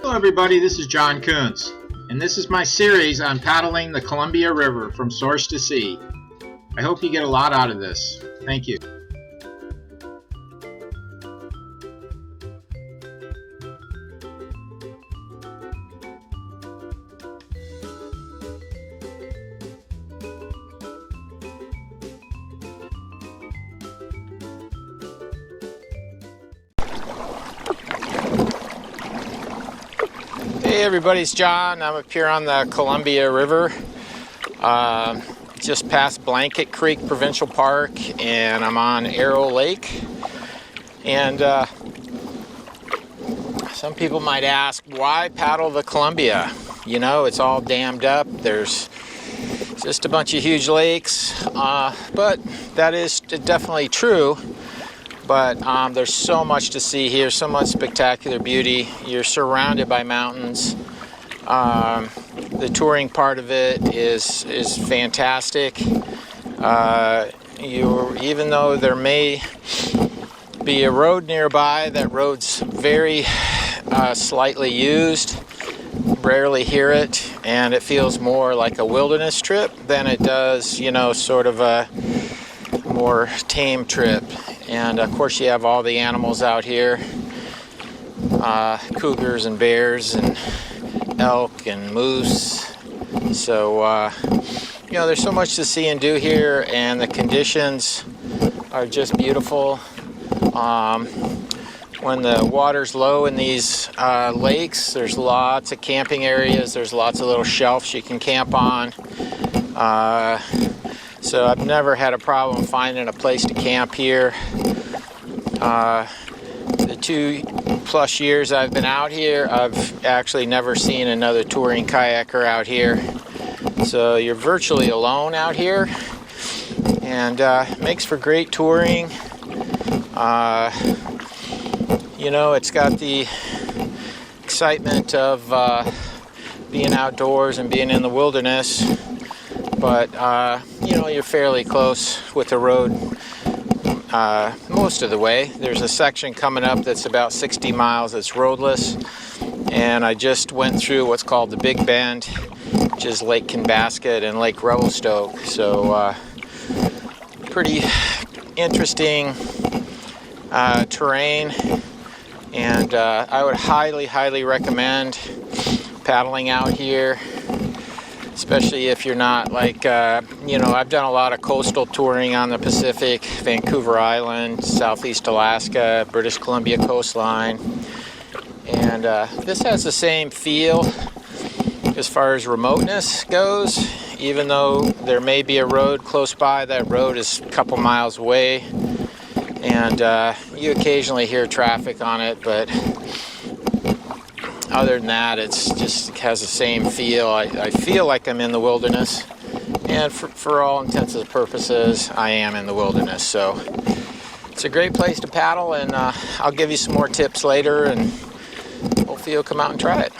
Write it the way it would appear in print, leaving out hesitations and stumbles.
Hello everybody, this is John Kuntz, and this is my series on paddling the Columbia River from source to sea. I hope you get a lot out of this. Thank you. Hey everybody, it's John. I'm up here on the Columbia River, just past Blanket Creek Provincial Park, and I'm on Arrow Lake. And some people might ask, why paddle the Columbia? You know, it's all dammed up. There's just a bunch of huge lakes, but that is definitely true. But there's so much to see here, so much spectacular beauty. You're surrounded by mountains. The touring part of it is fantastic. Even though there may be a road nearby, that road's very slightly used. Rarely hear it, and it feels more like a wilderness trip than it does, you know, sort of a more tame trip. And of course you have all the animals out here, cougars and bears and elk and moose. So you know, there's so much to see and do here, and the conditions are just beautiful. When the water's low in these lakes, there's lots of camping areas. There's lots of little shelves you can camp on. So I've never had a problem finding a place to camp here. The 2+ years I've been out here, I've actually never seen another touring kayaker out here. So you're virtually alone out here, and makes for great touring. You know, it's got the excitement of being outdoors and being in the wilderness. But, you know, you're fairly close with the road most of the way. There's a section coming up that's about 60 miles that's roadless. And I just went through what's called the Big Bend, which is Lake Kinbasket and Lake Revelstoke. So, pretty interesting terrain. And I would highly recommend paddling out here. Especially if you're not like, you know, I've done a lot of coastal touring on the Pacific, Vancouver Island, Southeast Alaska, British Columbia coastline. And this has the same feel as far as remoteness goes. Even though there may be a road close by, that road is a couple miles away. And you occasionally hear traffic on it, but other than that, it's just has the same feel. I feel like I'm in the wilderness, and for all intents and purposes, I am in the wilderness. So it's a great place to paddle, and I'll give you some more tips later, and hopefully you'll come out and try it.